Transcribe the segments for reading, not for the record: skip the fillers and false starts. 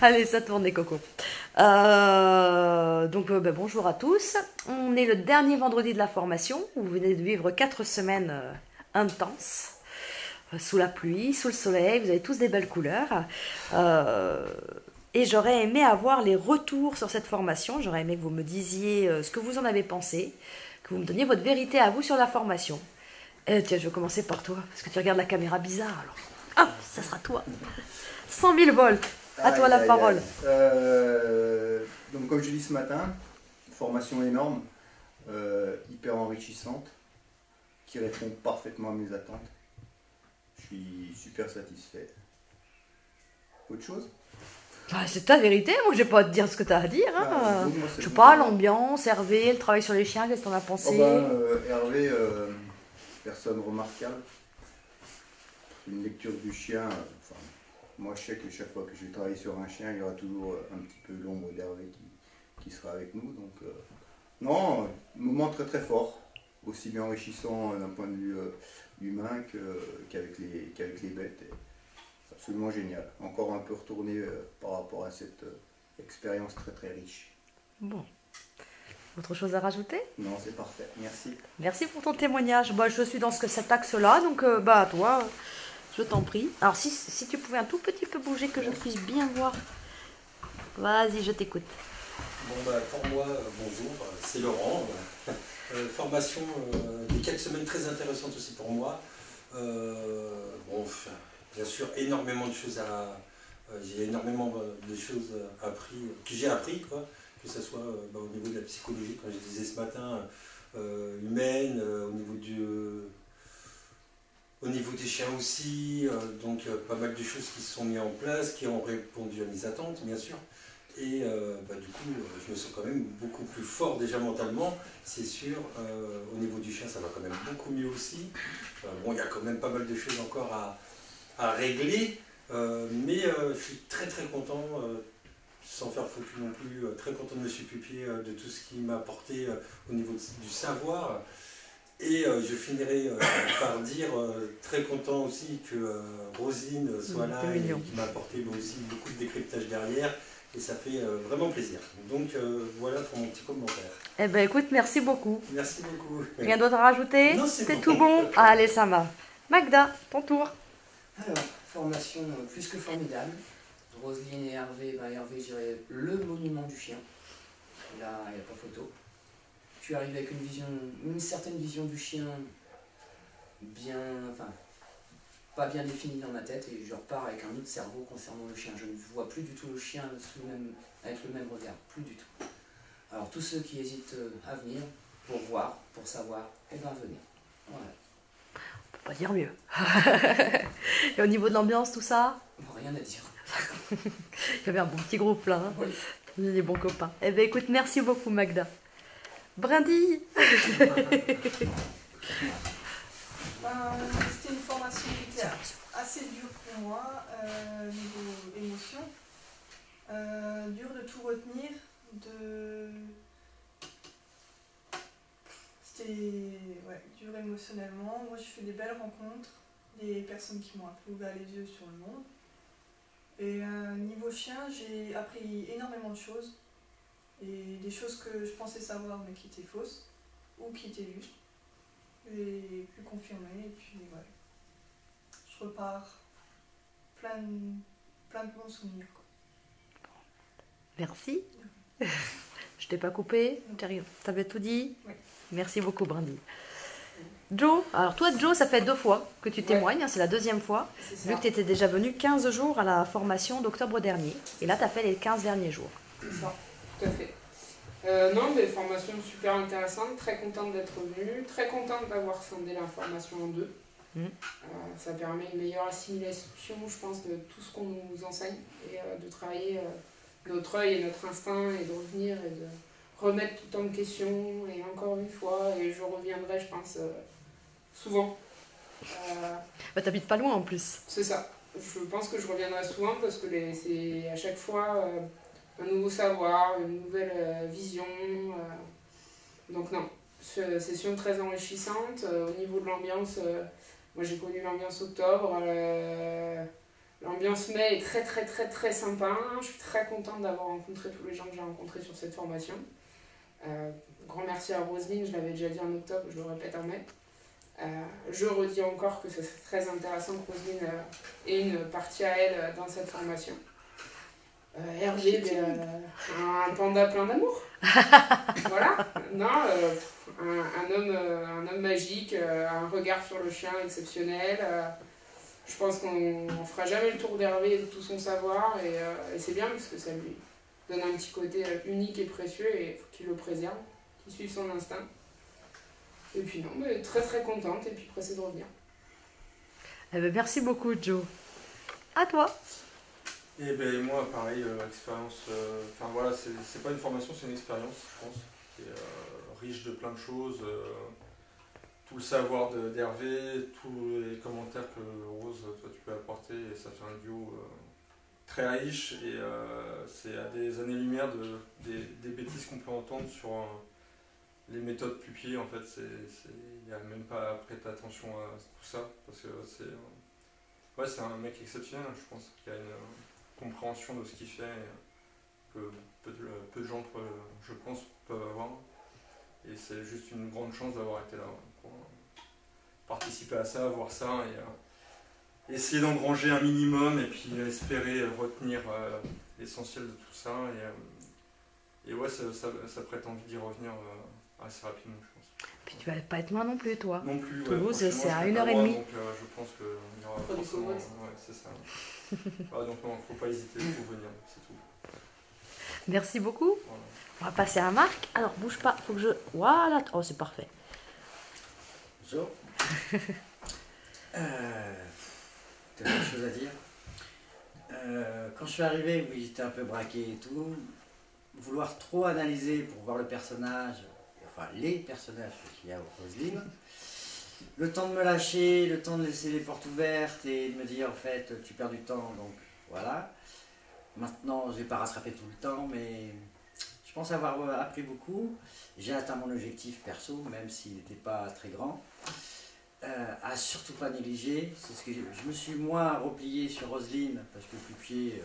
Allez, ça tourne les cocos. Bonjour à tous. On est le dernier vendredi de la formation. Vous venez de vivre 4 semaines intenses. Sous la pluie, sous le soleil, vous avez tous des belles couleurs. Et j'aurais aimé avoir les retours sur cette formation. J'aurais aimé que vous me disiez ce que vous en avez pensé, que vous me donniez votre vérité à vous sur la formation. Tiens, je vais commencer par toi, parce que tu regardes la caméra bizarre. Alors, hop, ça sera toi. 100 000 volts. À toi la parole. Donc, comme je l'ai dit ce matin, formation énorme, hyper enrichissante, qui répond parfaitement à mes attentes. Je suis super satisfait. Autre chose? C'est ta vérité, moi j'ai pas à te dire ce que tu as à dire. Hein. Je sais pas, l'ambiance, Hervé, le travail sur les chiens, qu'est-ce que t'en as pensé? Hervé, personne remarquable. Une lecture du chien, moi je sais que chaque fois que je vais travailler sur un chien, il y aura toujours un petit peu l'ombre d'Hervé qui sera avec nous. Donc, non, moment très très fort, aussi bien enrichissant d'un point de vue humain qu'avec les bêtes. C'est absolument génial. Encore un peu retourné par rapport à cette expérience très très riche. Bon. Autre chose à rajouter? Non, c'est parfait. Merci. Merci pour ton témoignage. Je suis dans cet axe-là, donc à toi, je t'en prie. Alors si tu pouvais un tout petit peu bouger, que je puisse bien voir. Vas-y, je t'écoute. Pour moi, bonjour, c'est Laurent. Formation des 4 semaines très intéressantes aussi pour moi. Bien sûr, énormément de choses j'ai énormément de choses que j'ai appris, quoi. Que ce soit au niveau de la psychologie, comme je disais ce matin, humaine, au niveau des chiens aussi, donc pas mal de choses qui se sont mises en place, qui ont répondu à mes attentes, bien sûr. Et du coup, je me sens quand même beaucoup plus fort déjà mentalement, c'est sûr. Au niveau du chien, ça va quand même beaucoup mieux aussi. Il y a quand même pas mal de choses encore à régler, mais je suis très très content, sans faire faux cul non plus, très content de M. Pupier, de tout ce qu'il m'a apporté au niveau du savoir. Et je finirai par dire très content aussi que Rosine soit là et qui m'a apporté aussi beaucoup de décryptage derrière. Et ça fait vraiment plaisir. Donc voilà pour mon petit commentaire. Eh ben écoute, merci beaucoup. Merci beaucoup. Rien d'autre à rajouter? Non, c'est tout bon? Allez, ça va. Magda, ton tour. Alors, formation plus que formidable. Roselyne et Hervé, Hervé, je dirais le monument du chien. Là, il n'y a pas photo. Tu arrives avec une certaine vision du chien pas bien définie dans ma tête, et je repars avec un autre cerveau concernant le chien. Je ne vois plus du tout le chien avec le même regard, plus du tout. Alors tous ceux qui hésitent à venir, pour voir, pour savoir, venez. Voilà. On peut pas dire mieux. Et au niveau de l'ambiance, tout ça? Rien à dire. Il y avait un bon petit groupe là. Hein. Oui. Des bons copains. Eh bien écoute, merci beaucoup Magda. Brindille. C'était une formation qui était assez dure pour moi, niveau émotion. Dur de tout retenir. C'était dur émotionnellement. Moi, j'ai fait des belles rencontres, des personnes qui m'ont un peu ouvert les yeux sur le monde. Et niveau chien, j'ai appris énormément de choses. Et des choses que je pensais savoir mais qui étaient fausses ou qui étaient justes. Et plus confirmées. Et puis je repars plein de bons souvenirs. Quoi. Merci. Je t'ai pas coupé, t'avais tout dit. Oui. Merci beaucoup Brindille. Jo, alors toi Jo, ça fait 2 fois que tu témoignes, hein, c'est la 2e fois, vu que tu étais déjà venu 15 jours à la formation d'octobre dernier. Et là, tu as fait les 15 derniers jours. C'est ça, tout à fait. Formation super intéressante, très contente d'être venue, très contente d'avoir scindé la formation en 2. Ça permet une meilleure assimilation, je pense, de tout ce qu'on nous enseigne et de travailler notre œil et notre instinct et de revenir et de remettre tout en question et encore une fois, et je reviendrai, je pense, souvent. T'habites pas loin en plus. C'est ça. Je pense que je reviendrai souvent parce que c'est à chaque fois un nouveau savoir, une nouvelle vision. Donc non, session très enrichissante. Au niveau de l'ambiance, moi j'ai connu l'ambiance octobre. L'ambiance mai est très très très très sympa. Je suis très contente d'avoir rencontré tous les gens que j'ai rencontrés sur cette formation. Grand merci à Roselyne, je l'avais déjà dit en octobre, je le répète en mai. Je redis encore que ce serait très intéressant que Roselyne ait une partie à elle dans cette formation. Hervé, un panda plein d'amour. Voilà, non, un homme magique, un regard sur le chien exceptionnel. Je pense qu'on ne fera jamais le tour d'Hervé et de tout son savoir, et c'est bien parce que ça lui donne un petit côté unique et précieux, et il faut qu'il le préserve, qu'il suive son instinct. Et puis non, mais très très contente, et puis pressée de revenir. Eh ben, merci beaucoup, Joe. À toi. Et ben moi, pareil, expérience. Enfin voilà, c'est pas une formation, c'est une expérience, je pense, qui est riche de plein de choses. Tout le savoir d'Hervé, tous les commentaires que Rose, toi, tu peux apporter, et ça fait un duo très riche. Et c'est à des années-lumière des bêtises qu'on peut entendre sur les méthodes pupier. En fait, il n'y a même pas à prêter attention à tout ça, parce que c'est un mec exceptionnel, je pense, qui a une compréhension de ce qu'il fait, que peu de gens, je pense, peuvent avoir. Et c'est juste une grande chance d'avoir été là pour participer à ça, voir ça, et essayer d'engranger un minimum, et puis espérer retenir l'essentiel de tout ça. Et ouais, ça prête envie d'y revenir assez rapidement, je pense. Puis tu vas pas être loin non plus, toi. Non plus, ouais. Toulouse, Franchement, c'est à je serai 1h30. pas loin, donc je pense qu'il y aura Pas du forcément... Koweït. Ouais, c'est ça. Donc non, faut pas hésiter, il faut venir, c'est tout. Merci beaucoup. Voilà. On va passer à Marc. Alors, bouge pas, faut que je... Voilà. Oh, c'est parfait. Bonjour. T'as quelque chose à dire. Quand je suis arrivé, oui, j'étais un peu braqué et tout. Vouloir trop analyser pour voir le personnage, enfin les personnages qu'il y a au Roselyne. Le temps de me lâcher, le temps de laisser les portes ouvertes et de me dire en fait tu perds du temps, donc voilà. Maintenant je vais pas rattraper tout le temps, mais je pense avoir appris beaucoup. J'ai atteint mon objectif perso, même s'il n'était pas très grand. À surtout pas négliger, c'est ce que je me suis moins replié sur Roselyne, parce que le pupier,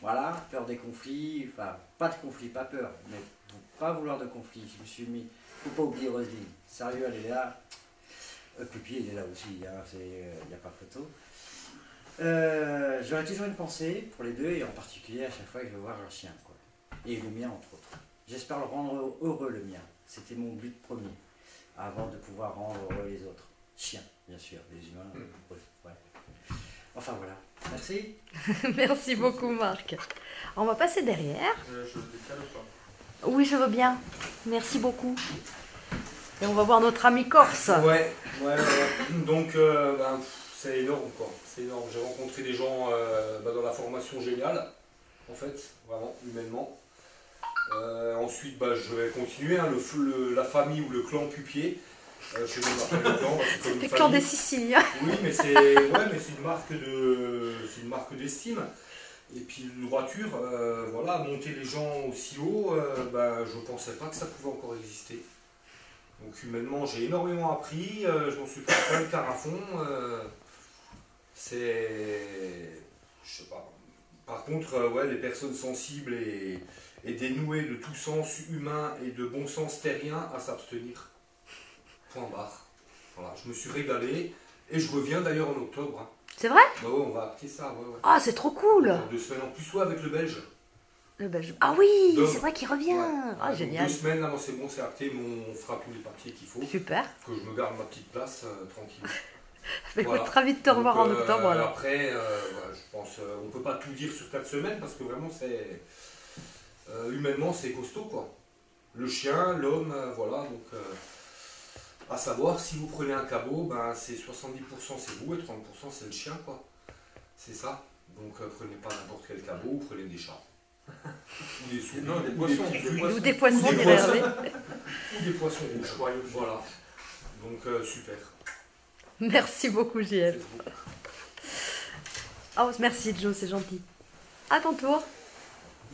voilà, peur des conflits, enfin pas de conflit, pas peur, mais pour pas vouloir de conflit, je me suis mis, faut pas oublier Roselyne, sérieux elle est là, pupier il est là aussi, hein, il n'y a pas photo. J'aurais toujours une pensée pour les deux, et en particulier à chaque fois que je vais voir un chien, quoi. Et le mien entre autres. J'espère le rendre heureux, le mien, c'était mon but premier, avant de pouvoir rendre heureux les autres. Chiens, bien sûr, les humains, ouais. Enfin voilà, merci. Merci beaucoup, Marc. On va passer derrière. Je décale ou pas? Oui, je veux bien. Merci beaucoup. Et on va voir notre ami corse. Ouais. Donc, c'est énorme, quoi. C'est énorme. J'ai rencontré des gens dans la formation géniale, en fait, vraiment, humainement. Ensuite, je vais continuer, hein, la famille ou le clan pupier. Je vais m'appeler le clan. C'est le clan des Siciliens. Oui, mais c'est une marque d'estime. Et puis une droiture, voilà, monter les gens aussi haut, je ne pensais pas que ça pouvait encore exister. Donc humainement, j'ai énormément appris, je m'en suis pris plein le carafon. Je sais pas. Par contre, les personnes sensibles et dénouées de tout sens humain et de bon sens terrien à s'abstenir. Point barre. Voilà, je me suis régalé et je reviens d'ailleurs en octobre. Hein. C'est vrai? Bah ouais, on va acter ça, ouais. Ah, c'est trop cool. Dans 2 semaines en plus, soit avec le Belge. Le Belge. Ah oui, Donc, c'est vrai qu'il revient. Ouais. Ah, Donc, génial. 2 semaines, là, c'est bon, c'est acté, on fera tous les papiers qu'il faut. Super. Que je me garde ma petite place, tranquille. Écoute, Voilà. ravi de te revoir en octobre. Alors. Après, je pense, on peut pas tout dire sur 4 semaines parce que vraiment, c'est humainement, c'est costaud, quoi. Le chien, l'homme, voilà, donc... à savoir, si vous prenez un cabot, c'est 70% c'est vous et 30% c'est le chien, quoi. C'est ça. Donc prenez pas n'importe quel cabot, prenez des chats. Ou des souris. Non, des poissons. Ou des poissons, Ou des dirait poissons. Hervé. Ou des poissons rouges. Voilà. Donc super. Merci beaucoup, JL. Oh, merci Joe, c'est gentil. À ton tour.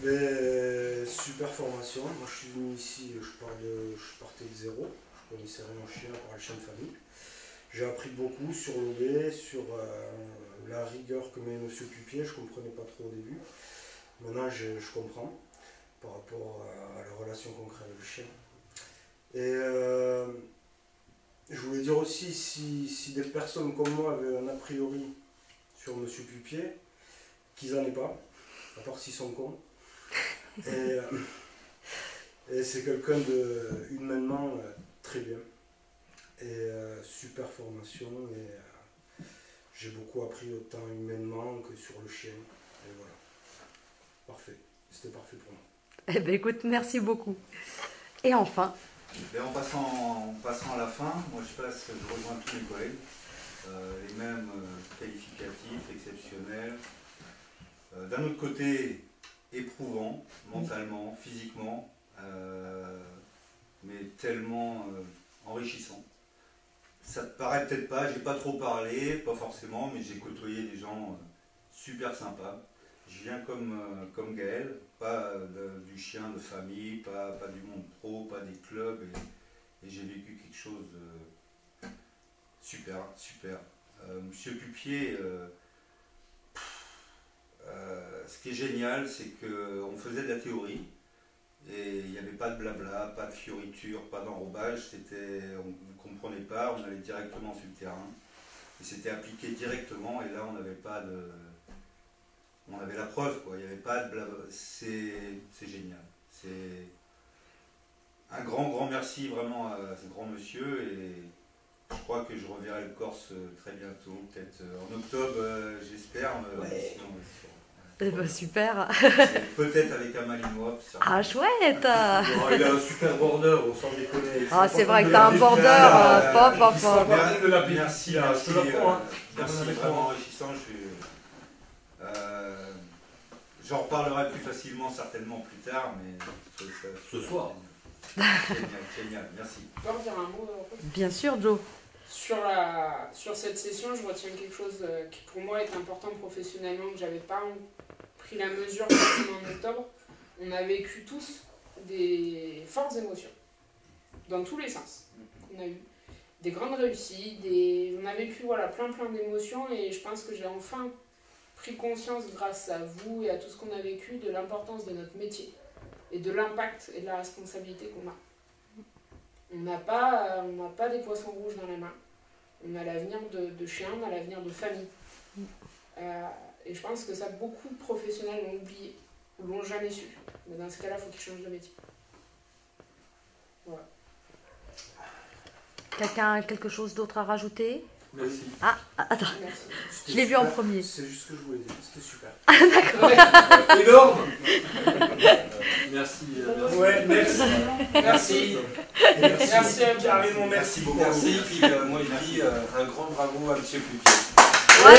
Super formation. Moi je suis venu ici, je partais de zéro. Je connaissais rien au chien, par le chien de famille. J'ai appris beaucoup sur l'OB, sur la rigueur que met M. Pupier. Je ne comprenais pas trop au début. Maintenant, je comprends par rapport à la relation qu'on crée avec le chien. Et je voulais dire aussi, si des personnes comme moi avaient un a priori sur M. Pupier, qu'ils n'en aient pas, à part s'ils sont cons. Et c'est quelqu'un de humainement très bien. Et super formation. Et j'ai beaucoup appris autant humainement que sur le chien. Et voilà. Parfait. C'était parfait pour moi. Eh bien, écoute, merci beaucoup. Et enfin. En passant à la fin, moi je rejoins tous mes collègues. Les mêmes qualificatifs, exceptionnels. D'un autre côté, éprouvant, mentalement, physiquement, mais tellement enrichissant. Ça te paraît peut-être pas, j'ai pas trop parlé, pas forcément, mais j'ai côtoyé des gens super sympas. Je viens comme Gaël, pas du chien de famille, pas du monde pro, pas des clubs, et j'ai vécu quelque chose de super. Monsieur Pupier, ce qui est génial, c'est qu'on faisait de la théorie, et il n'y avait pas de blabla, pas de fioriture, pas d'enrobage, on ne comprenait pas, on allait directement sur le terrain, et c'était appliqué directement, et là on n'avait pas de... On avait la preuve, quoi. Il n'y avait pas de blabla. C'est génial. C'est un grand merci vraiment à ce grand monsieur, et je crois que je reverrai le Corse très bientôt, peut-être en octobre, j'espère. Ouais. Super. Peut-être avec un Malinois. Ah, chouette. Il a un super border, on s'en déconne. Ah, c'est vrai que t'as un border, pop. Merci, merci, vraiment enrichissant. J'en reparlerai plus facilement certainement plus tard, mais ce soir. Génial, merci. Je peux redire un mot Bien sûr, Joe. Sur cette session, je retiens quelque chose qui pour moi est important professionnellement, que j'avais pas pris la mesure en octobre. On a vécu tous des fortes émotions, dans tous les sens. On a eu des grandes réussites, on a vécu plein d'émotions, et je pense que j'ai enfin pris conscience grâce à vous et à tout ce qu'on a vécu de l'importance de notre métier et de l'impact et de la responsabilité qu'on a. On n'a pas des poissons rouges dans la main. On a l'avenir de chiens, on a l'avenir de famille. Et je pense que ça, beaucoup de professionnels l'ont oublié ou l'ont jamais su. Mais dans ce cas-là, il faut qu'ils changent de métier. Voilà. Quelqu'un a quelque chose d'autre à rajouter? Merci. Ah, attends. Merci. Je l'ai vu en premier. C'est juste ce que je voulais dire. C'était super. D'accord. Énorme. Merci. Ouais, merci. Merci. Merci à Carrément, merci beaucoup. Merci, puis moi je dis un grand bravo à M. Pupier. Ouais.